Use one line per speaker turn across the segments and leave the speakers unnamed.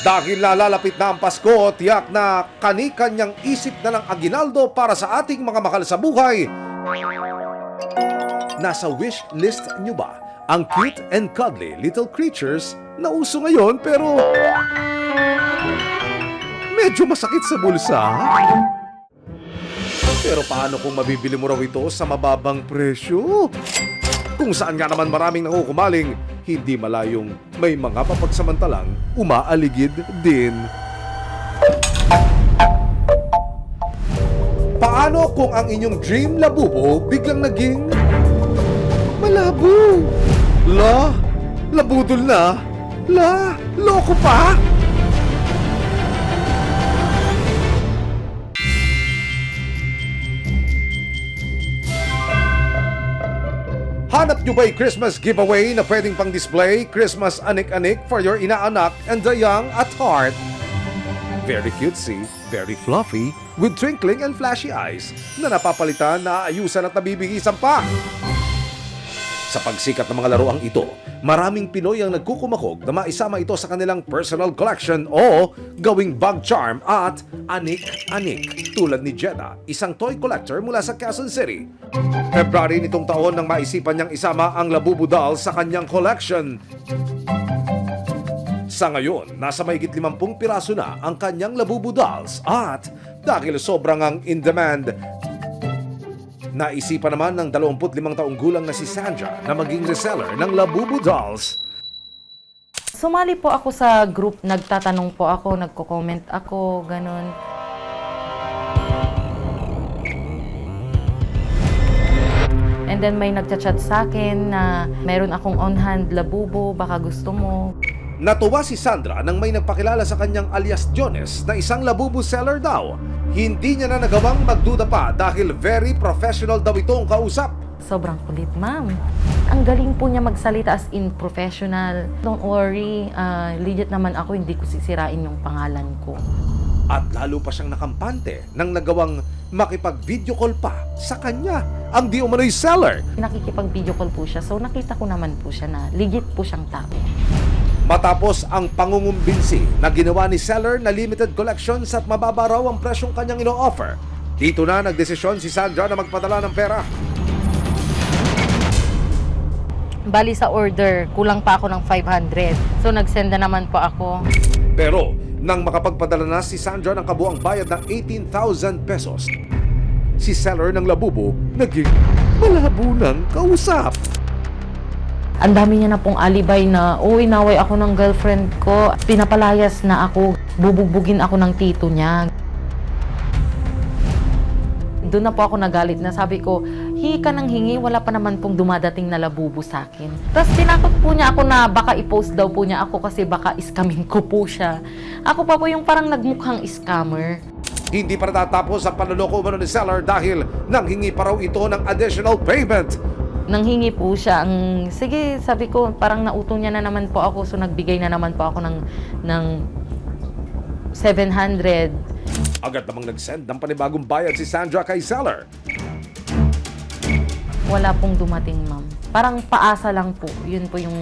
Dahil nalalapit na ang Pasko, tiyak na kani-kanyang isip na ng aginaldo para sa ating mga mahal sa buhay. Nasa wish list nyo ba ang cute and cuddly little creatures na uso ngayon pero medyo masakit sa bulsa? Pero paano kung mabibili mo raw ito sa mababang presyo? Kung saan nga naman maraming nakukumaling, hindi malayong may mga papagsamantalang umaaligid din. Paano kung ang inyong dream labubo biglang naging malabo? Labudol na? Loko pa? Hanap nyo ba'y Christmas giveaway na pwedeng pang display, Christmas anik-anik for your inaanak and the young at heart? Very cutesy, very fluffy, with twinkling and flashy eyes na napapalitan, naaayusan at nabibigisan pa. Sa pagsikat ng mga laruang ito, maraming Pinoy ang nagkukumakog na maisama ito sa kanilang personal collection o gawing bag charm at anik-anik. Tulad ni Jeddah, isang toy collector mula sa Quezon City. February nitong taon nang maisipan niyang isama ang Labubu doll sa kanyang collection. Sa ngayon, nasa mahigit 50 piraso na ang kanyang Labubu dolls at dahil sobrang ang in demand, naisipan naman ng 25 taong gulang na si Sandra na maging reseller ng Labubu dolls.
Sumali po ako sa group, nagtatanong po ako, nagko-comment ako, ganun. And then may nagchat-chat sa akin na mayroon akong on-hand Labubu, baka gusto mo.
Natuwa si Sandra nang may nagpakilala sa kanyang alias Jones na isang Labubu seller daw. Hindi niya na nagawang magduda pa dahil very professional daw itong kausap.
Sobrang kulit, ma'am. Ang galing po niya magsalita as in professional. Don't worry, legit naman ako, hindi ko sisirain yung pangalan ko.
At lalo pa siyang nakampante nang nagawang makipag-video call pa sa kanya, ang di umano'y seller.
Nakikipag-video call po siya, so nakita ko naman po siya na legit po siyang tao.
Matapos ang pangungumbinsi na ginawa ni seller na limited collections at mababa raw ang presyong kanyang ino-offer, dito na nagdesisyon si Sandra na magpadala ng pera.
Bali sa order, kulang pa ako ng 500. So nagsend na naman po ako.
Pero nang makapagpadala na si Sandra ng kabuang bayad ng 18,000 pesos, si seller ng Labubu naging malabo ng kausap.
Ang dami niya na pong alibay na, inaway ako ng girlfriend ko. Pinapalayas na ako, bubugbugin ako ng tito niya. Doon na po ako nagalit na sabi ko, hingi ka ng hingi, wala pa naman pong dumadating na Labubu sa akin. Tapos tinakot po niya ako na baka i-post daw po niya ako kasi baka iskamin ko po siya. Ako pa po yung parang nagmukhang scammer.
Hindi pa natatapos ang panloloko umano ni seller dahil nanghingi pa raw ito ng additional payment.
Nanghingi po siya. Sige, sabi ko, parang nauto niya na naman po ako. So nagbigay na naman po ako ng 700.
Agad namang nag-send ng panibagong bayad si Sandra kay seller.
Wala pong dumating, ma'am. Parang paasa lang po. Yun po yung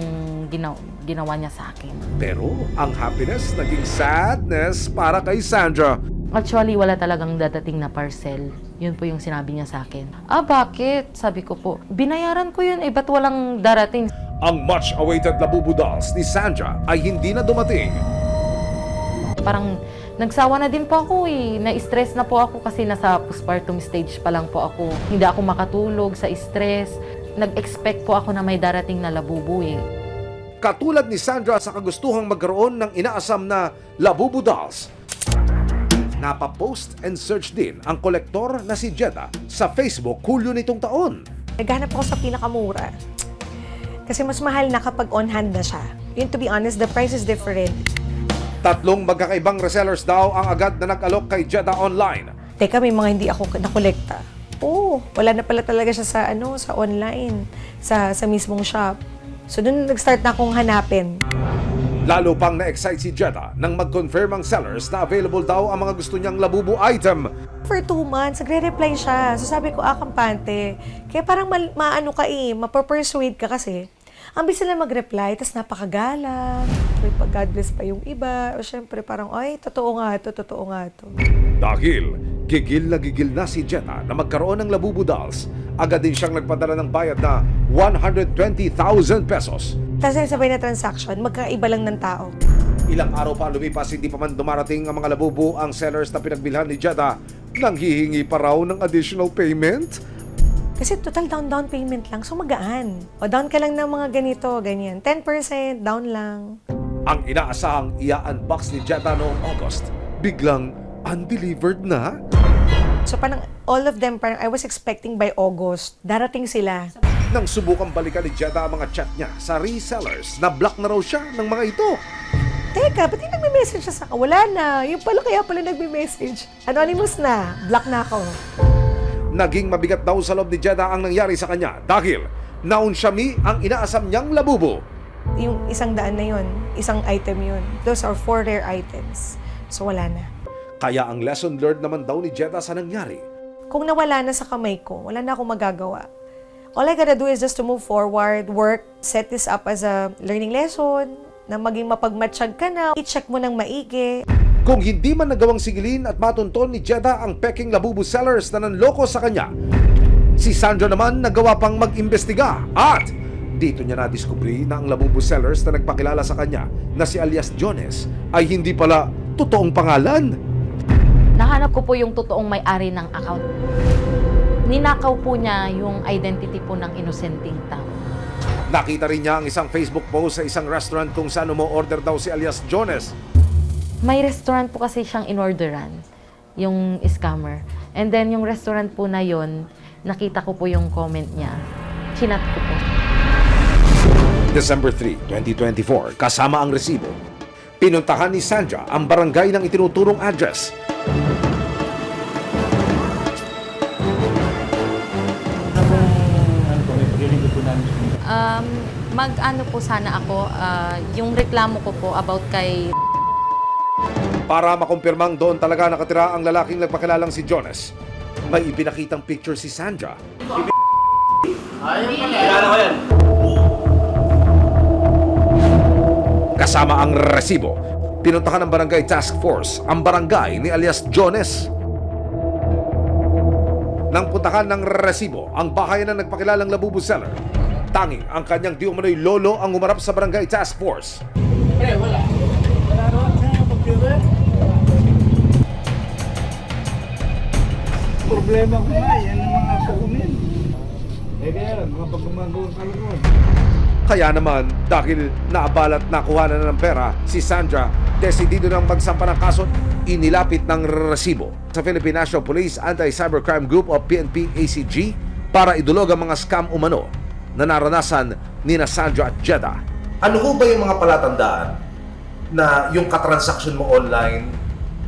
ginawa niya sa akin.
Pero ang happiness naging sadness para kay Sandra.
Actually, wala talagang dadating na parcel. Yun po yung sinabi niya sa akin. Bakit? Sabi ko po, binayaran ko yun, ba't walang darating?
Ang much-awaited Labubu dolls ni Sandra ay hindi na dumating.
Parang nagsawa na din po ako Na-stress na po ako kasi nasa postpartum stage pa lang po ako. Hindi ako makatulog sa stress. Nag-expect po ako na may darating na Labubu
Katulad ni Sandra sa kagustuhang magkaroon ng inaasam na Labubu dolls, napapost and search din ang kolektor na si Jeddah sa Facebook Hulyo nitong taon.
Naghanap ako sa pinakamura. Kasi mas mahal na kapag on-hand na siya. Yun, to be honest, the price is different.
3 magkakaibang resellers daw ang agad na nag-alok kay Jeddah online.
Teka, may mga hindi ako nakolekta. Wala na pala talaga siya sa online, sa mismong shop. So doon nag-start na akong hanapin.
Lalo pang na-excite si Jeddah nang mag-confirm ang sellers na available daw ang mga gusto niyang Labubu item.
For 2 months, nagre-reply siya. So sabi ko, kampante. Kaya parang maano ka mapapersuade ka kasi. Ang bilis nila mag-reply, tapos napakagalang. May pag-God bless pa yung iba. O syempre, parang, ay, totoo nga to.
Dahil gigil na si Jetta na magkaroon ng Labubu dolls, agad din siyang nagpadala ng bayad na 120,000 pesos.
Tapos sabay na transaction, magkaiba lang ng tao.
Ilang araw pa lumipas, hindi pa man dumarating ang mga Labubu, ang sellers na pinagbilhan ni Jetta nang hihingi pa raw ng additional payment.
Kasi total down payment lang, so magaan. O down ka lang ng mga ganito, ganyan. 10% down lang.
Ang inaasahang i-unbox ni Jetta noong August, biglang undelivered na.
So parang all of them, parang I was expecting by August, darating sila.
Nang subukang balikan ni Jetta ang mga chat niya sa resellers, na-block na raw siya ng mga ito.
Teka, ba't yung nagme-message siya sa akin? Wala na. Yung pala kaya pala nagme-message. Anonymous na. Block na ako.
Naging mabigat daw sa loob ni Jetta ang nangyari sa kanya dahil naunsyami ang inaasam niyang Labubu.
Yung isang daan na yun, isang item yun. Those are 4 rare items. So wala na.
Kaya ang lesson learned naman daw ni Jetta sa nangyari.
Kung nawala na sa kamay ko, wala na akong magagawa. All I gotta do is just to move forward, work, set this up as a learning lesson, na maging mapagmatsyag ka na, i-check mo ng maigi.
Kung hindi man nagawang sigilin at matunton ni Jetta ang peking Labubu sellers na nanloko sa kanya, si Sandra naman nagawa pang mag-imbestiga at dito niya na-discovery na ang Labubu sellers na nagpakilala sa kanya na si alias Jones ay hindi pala totoong pangalan.
Nahanap ko po yung totoong may-ari ng account. Ninakaw po niya yung identity po ng inosenteng tao.
Nakita rin niya ang isang Facebook post sa isang restaurant kung saan umo-order daw si alias Jones.
May restaurant po kasi siyang inorderan, yung scammer. And then yung restaurant po na yon, nakita ko po yung comment niya. Chinat ko po.
December 3, 2024, kasama ang resibo. Pinuntahan ni Sandra ang barangay ng itinuturong address.
Mag-ano po sana ako, yung reklamo ko po about kay...
Para makumpirmang doon talaga nakatira ang lalaking nagpakilalang si Jones, may ipinakitang picture si Sandra. Kasama ang resibo. Pinuntahan ng barangay task force ang barangay ni alias Jones. Nang puntahan ng resibo ang bahay ng nagpakilalang Labubu seller, tanging ang kanyang di umano'y lolo ang umarap sa barangay task force.
Problema ko nga, yan ang mga kukunin. Kaya lang, mga pagmamagawang kalunod.
Kaya naman, dahil naabalat nakuha na ng pera, si Sandra, desidido ng magsampa ng kaso, inilapit ng resibo sa Philippine National Police Anti-Cybercrime Group o PNP-ACG para idulog ang mga scam umano na naranasan ni Sandra at Jetta.
Ano ho ba yung mga palatandaan na yung katransaksyon mo online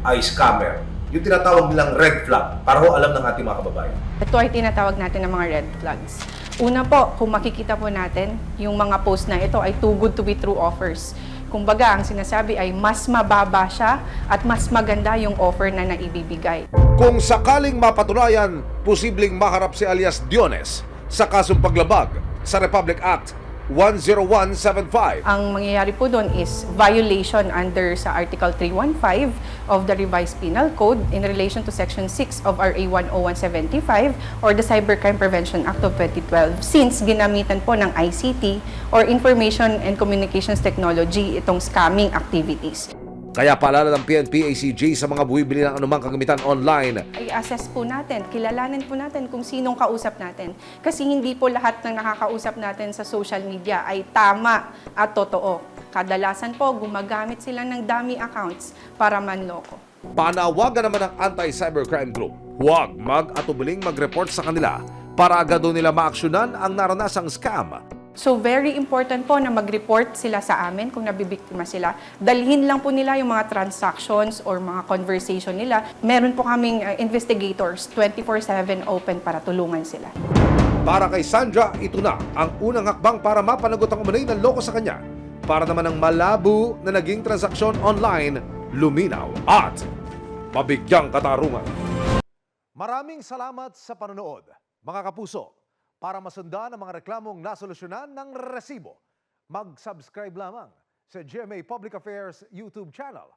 ay scammer? Yung tinatawag nilang red flag para ho alam ng ating mga kababayan.
Ito ay tinatawag natin ng mga red flags. Una po, kung makikita po natin, yung mga post na ito ay too good to be true offers. Kumbaga, ang sinasabi ay mas mababa siya at mas maganda yung offer na naibibigay.
Kung sakaling mapatunayan, posibleng maharap si alias Diones sa kasong paglabag sa Republic Act 10175.
Ang mangyayari po doon is violation under sa Article 315 of the Revised Penal Code in relation to Section 6 of RA 10175 or the Cybercrime Prevention Act of 2012 since ginamitan po ng ICT or Information and Communications Technology itong scamming activities.
Kaya paalala ng PNP-ACG sa mga buwibili ng anumang kagamitan online.
I-assess po natin, kilalanin po natin kung sinong kausap natin. Kasi hindi po lahat ng nakakausap natin sa social media ay tama at totoo. Kadalasan po, gumagamit sila ng dummy accounts para manloko.
Panawagan naman ng Anti-Cybercrime Group, huwag mag-atubiling mag-report sa kanila para agad doon nila maaksyonan ang naranasang scam.
So very important po na mag-report sila sa amin kung nabibiktima sila. Dalhin lang po nila yung mga transactions or mga conversation nila. Meron po kaming investigators 24/7 open para tulungan sila.
Para kay Sandra, ito na ang unang hakbang para mapanagot ang umunay ng loko sa kanya. Para naman ang malabo na naging transaksyon online, luminaw at mabigyang katarungan. Maraming salamat sa panonood, mga kapuso. Para masundan ang mga reklamong nasolusyonan ng resibo, Mag-subscribe lamang sa GMA Public Affairs YouTube channel